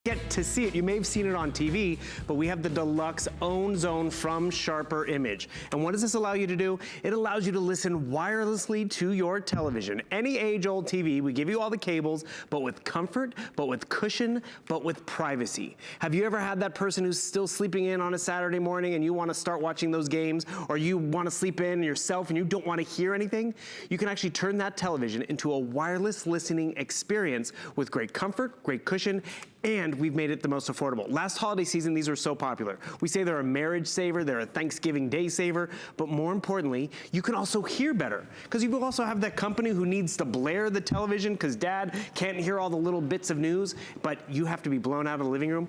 Get to see it. You may have seen it on TV, but we have the deluxe own zone from Sharper Image. And what does this allow you to do? It allows you to listen wirelessly to your television. Any age-old TV, we give you all the cables, but with comfort, but with cushion, but with privacy. Have you ever had that person who's still sleeping in on a Saturday morning and you want to start watching those games, or you want to sleep in yourself and you don't want to hear anything? You can actually turn that television into a wireless listening experience with great comfort, great cushion, and we've made it the most affordable. Last holiday season, these were so popular. We say they're a marriage saver, they're a Thanksgiving Day saver, but more importantly, you can also hear better. Because you will also have that company who needs to blare the television because dad can't hear all the little bits of news, but you have to be blown out of the living room.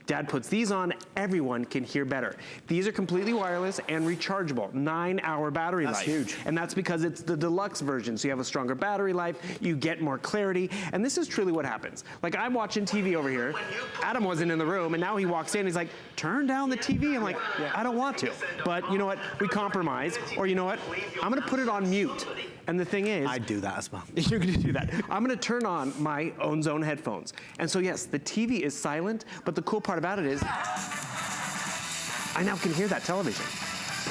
Dad puts these on, everyone can hear better. These are completely wireless and rechargeable, 9-hour battery life. That's huge. And that's because it's the deluxe version, so you have a stronger battery life, you get more clarity, and this is truly what happens. Like, I'm watching TV over here, Adam wasn't in the room, and now he walks in, he's like, turn down the TV. I'm like, I don't want to. But you know what, we compromise, or you know what, I'm gonna put it on mute. And the thing is, I'd do that as well. You're gonna do that. I'm gonna turn on my own zone headphones. And so yes, the TV is silent, but the cool part about it is, I now can hear that television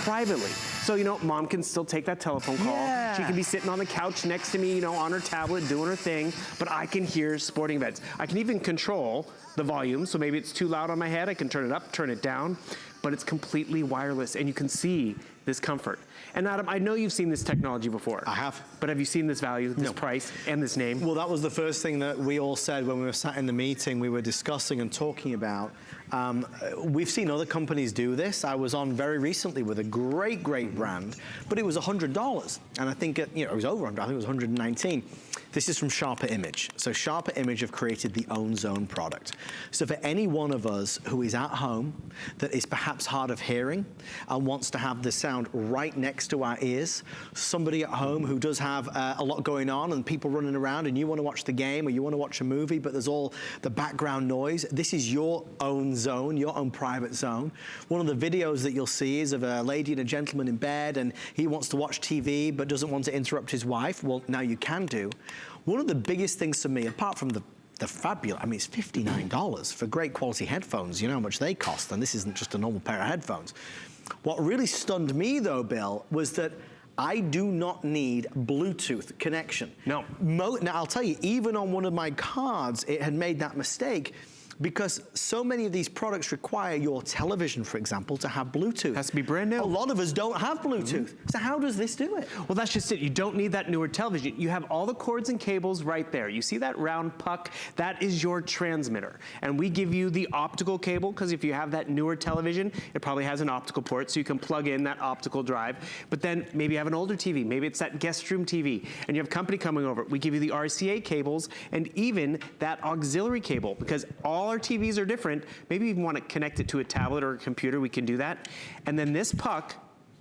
privately. So, you know, mom can still take that telephone call. Yeah. She can be sitting on the couch next to me, you know, on her tablet, doing her thing, but I can hear sporting events. I can even control the volume, so maybe it's too loud on my head, I can turn it up, turn it down, but it's completely wireless, and you can see this comfort. And Adam, I know you've seen this technology before. I have. But have you seen this value, this price, and this name? Well, that was the first thing that we all said when we were sat in the meeting, we were discussing and talking about. We've seen other companies do this. I was on very recently with a great brand, but it was $100. And I think, you know, it was over, I think it was 119. This is from Sharper Image. So Sharper Image have created the Own Zone product. So for any one of us who is at home that is perhaps hard of hearing and wants to have the sound right next to our ears, somebody at home who does have a lot going on and people running around and you want to watch the game or you want to watch a movie, but there's all the background noise, this is your own zone, your own private zone. One of the videos that you'll see is of a lady and a gentleman in bed and he wants to watch TV but doesn't want to interrupt his wife. Well, now you can do. One of the biggest things for me, apart from the fabulous, I mean, it's $59 for great quality headphones. You know how much they cost, and this isn't just a normal pair of headphones. What really stunned me though, Bill, was that I do not need Bluetooth connection. No. Now, I'll tell you, even on one of my cards, it had made that mistake because so many of these products require your television, for example, to have Bluetooth. Has to be brand new. A lot of us don't have Bluetooth. So how does this do it? Well, that's just it. You don't need that newer television. You have all the cords and cables right there. You see that round puck? That is your transmitter. And we give you the optical cable, because if you have that newer television, it probably has an optical port, so you can plug in that optical drive. But then maybe you have an older TV. Maybe it's that guest room TV, and you have company coming over. We give you the RCA cables and even that auxiliary cable, because all our TVs are different. Maybe you even want to connect it to a tablet or a computer, we can do that. And then this puck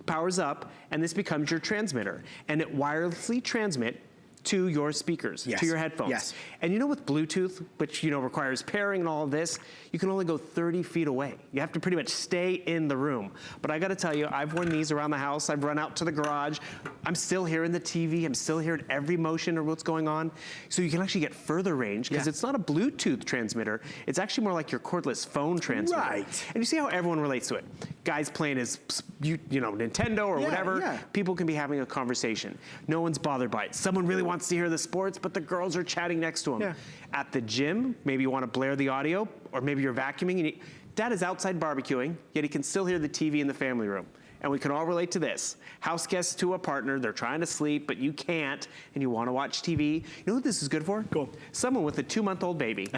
powers up and this becomes your transmitter. And it wirelessly transmits to your speakers, to your headphones. Yes. And you know, with Bluetooth, which you know requires pairing and all of this, you can only go 30 feet away. You have to pretty much stay in the room. But I gotta tell you, I've worn these around the house, I've run out to the garage, I'm still hearing the TV, I'm still hearing every motion or what's going on. So you can actually get further range, because it's not a Bluetooth transmitter, it's actually more like your cordless phone transmitter. Right. And you see how everyone relates to it. Guys playing his, you know, Nintendo or whatever, people can be having a conversation. No one's bothered by it. Someone really wants to hear the sports, but the girls are chatting next to them. At the gym, maybe you want to blare the audio, or maybe you're vacuuming and dad is outside barbecuing, yet he can still hear the TV in the family room. And we can all relate to this. House guests to a partner, they're trying to sleep, but you can't, and you want to watch TV. You know what this is good for? Cool. Someone with a 2-month-old baby.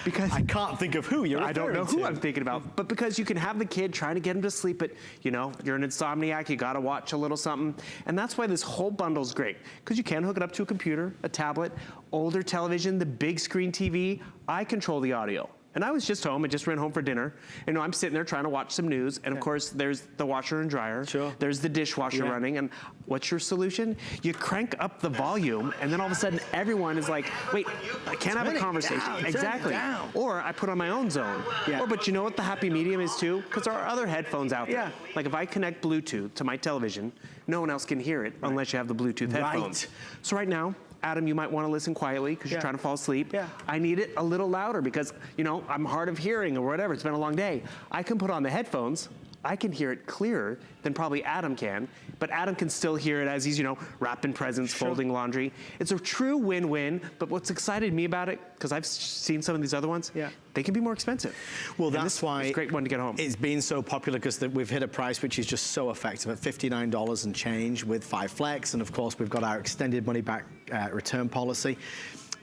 Because I can't think of who you're referring to. I don't know who I'm thinking about, but because you can have the kid trying to get him to sleep, but you know, you're an insomniac, you gotta watch a little something. And that's why this whole bundle's great, because you can hook it up to a computer, a tablet, older television, the big screen TV. I control the audio. And I was just home, I just ran home for dinner. You know, I'm sitting there trying to watch some news, and of course, there's the washer and dryer. There's the dishwasher running, and what's your solution? You crank up the volume, and then all of a sudden, everyone is like, wait, I can't have a conversation. Exactly. Or I put on my own zone. Or, but you know what the happy medium is too? Because there are other headphones out there. Like if I connect Bluetooth to my television, no one else can hear it unless you have the Bluetooth headphones. So right now, Adam, you might want to listen quietly because you're trying to fall asleep. Yeah. I need it a little louder because, you know, I'm hard of hearing or whatever. It's been a long day. I can put on the headphones. I can hear it clearer than probably Adam can, but Adam can still hear it as he's, you know, wrapping presents, folding laundry. It's a true win-win, but what's excited me about it, because I've seen some of these other ones, they can be more expensive. Well, that's why it's a great one to get home. It's been so popular because we've hit a price which is just so effective at $59 and change with 5 Flex, and of course we've got our extended money-back return policy.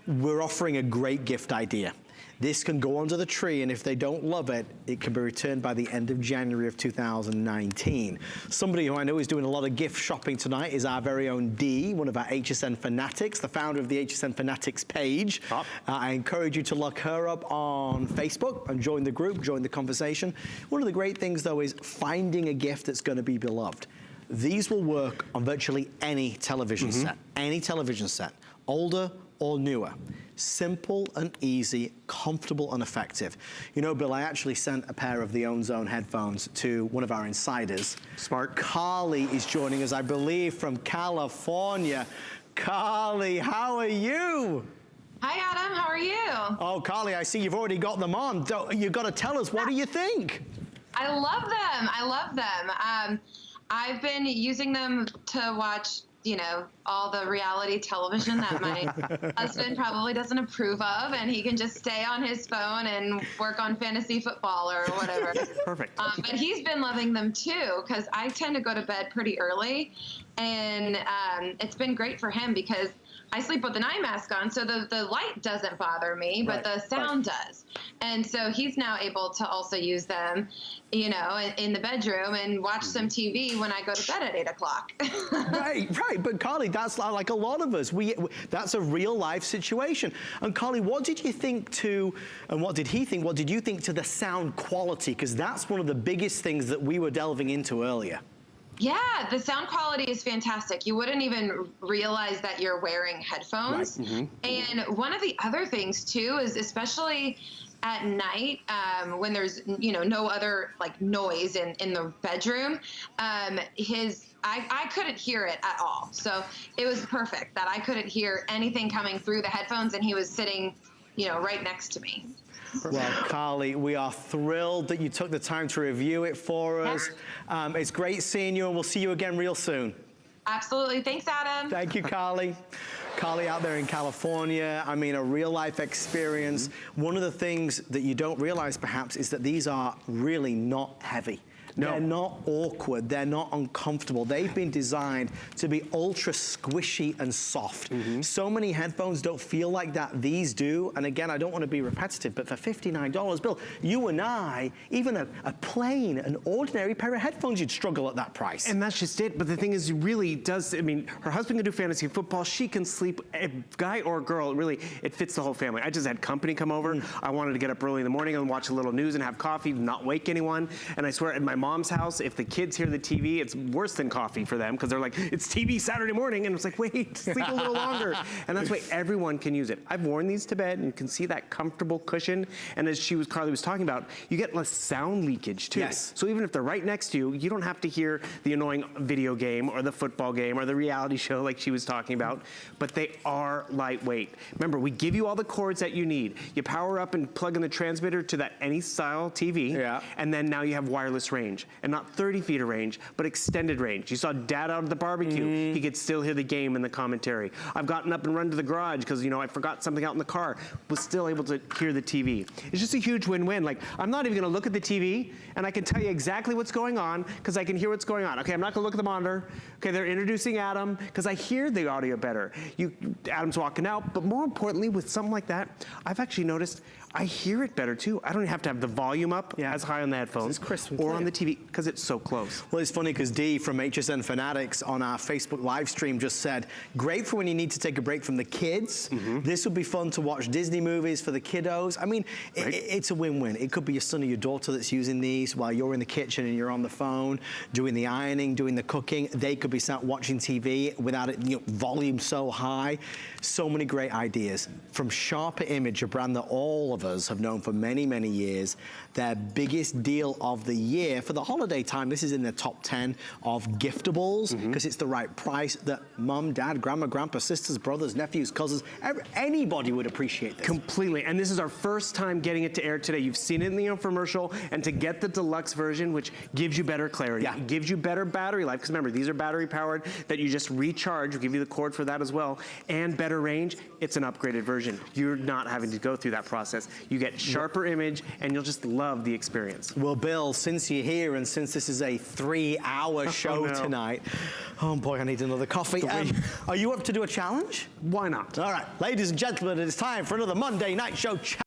We're offering a great gift idea. This can go under the tree, and if they don't love it, it can be returned by the end of January of 2019. Somebody who I know is doing a lot of gift shopping tonight is our very own Dee, one of our HSN Fanatics, the founder of the HSN Fanatics page. I encourage you to look her up on Facebook and join the group, join the conversation. One of the great things, though, is finding a gift that's going to be beloved. These will work on virtually any television set, older or newer. Simple and easy, comfortable and effective. You know, Bill, I actually sent a pair of the Own Zone headphones to one of our insiders. Smart. Carly is joining us, I believe, from California. Carly, how are you? Hi, Adam. How are you? Oh, Carly, I see you've already got them on. You've got to tell us, what do you think? I love them. I love them. I've been using them to watch, you know, all the reality television that my husband probably doesn't approve of, and he can just stay on his phone and work on fantasy football or whatever. Perfect. But he's been loving them too, because I tend to go to bed pretty early, and it's been great for him because I sleep with an eye mask on, so the light doesn't bother me, but the sound does. And so he's now able to also use them, you know, in the bedroom and watch some TV when I go to bed at 8 o'clock. Right. But Carly, that's like a lot of us. That's a real life situation. And Carly, what did you think and what did he think, what did you think to the sound quality? Because that's one of the biggest things that we were delving into earlier. Yeah, the sound quality is fantastic. You wouldn't even realize that you're wearing headphones. Right. And one of the other things too is, especially at night, when there's, you know, no other like noise in the bedroom, I couldn't hear it at all. So it was perfect that I couldn't hear anything coming through the headphones, and he was sitting, you know, right next to me. Well, Carly, we are thrilled that you took the time to review it for us. It's great seeing you, and we'll see you again real soon. Absolutely. Thanks, Adam. Thank you, Carly. Carly out there in California, I mean, a real life experience. One of the things that you don't realize perhaps is that these are really not heavy. No. They're not awkward, they're not uncomfortable. They've been designed to be ultra squishy and soft. So many headphones don't feel like that, these do. And again, I don't want to be repetitive, but for $59, Bill, you and I, even a plain, an ordinary pair of headphones, you'd struggle at that price. And that's just it, but the thing is, it really does, I mean, her husband can do fantasy football, she can sleep, a guy or a girl, it fits the whole family. I just had company come over, I wanted to get up early in the morning and watch a little news and have coffee, not wake anyone, and I swear, at my mom's house, if the kids hear the TV, it's worse than coffee for them, because they're like, it's TV Saturday morning, and it's like, wait, sleep a little longer. And that's why everyone can use it. I've worn these to bed, and you can see that comfortable cushion, and as Carly was talking about, you get less sound leakage too. Yes. So even if they're right next to you, you don't have to hear the annoying video game or the football game or the reality show like she was talking about, but they are lightweight. Remember, we give you all the cords that you need. You power up and plug in the transmitter to that any style TV, and then now you have wireless range. And not 30 feet of range, but extended range. You saw Dad out at the barbecue. He could still hear the game and the commentary. I've gotten up and run to the garage because, you know, I forgot something out in the car. Was still able to hear the TV. It's just a huge win-win. Like, I'm not even gonna look at the TV, and I can tell you exactly what's going on because I can hear what's going on. Okay, I'm not gonna look at the monitor. Okay, they're introducing Adam because I hear the audio better. Adam's walking out, but more importantly, with something like that, I've actually noticed I hear it better too. I don't even have to have the volume up as high on the headphones or on the TV because it's so close. Well, it's funny because Dee from HSN Fanatics on our Facebook live stream just said, great for when you need to take a break from the kids. This would be fun to watch Disney movies for the kiddos. I mean, it's a win-win. It could be your son or your daughter that's using these while you're in the kitchen and you're on the phone, doing the ironing, doing the cooking. They could be sat watching TV without it, you know, volume so high. So many great ideas. From Sharper Image, a brand that all of us have known for many, many years, their biggest deal of the year for the holiday time. This is in the top 10 of giftables because it's the right price that mum, dad, grandma, grandpa, sisters, brothers, nephews, cousins, anybody would appreciate this. Completely, and this is our first time getting it to air today. You've seen it in the infomercial, and to get the deluxe version, which gives you better clarity, Yeah. gives you better battery life, because remember, these are battery powered that you just recharge. We'll give you the cord for that as well, and better range. It's an upgraded version. You're not having to go through that process. You get sharper image, and you'll just love the experience. Well, Bill, since you're here and since this is a 3-hour show tonight, oh boy, I need another coffee. Are you up to do a challenge? Why not? All right, ladies and gentlemen, it is time for another Monday Night Show challenge.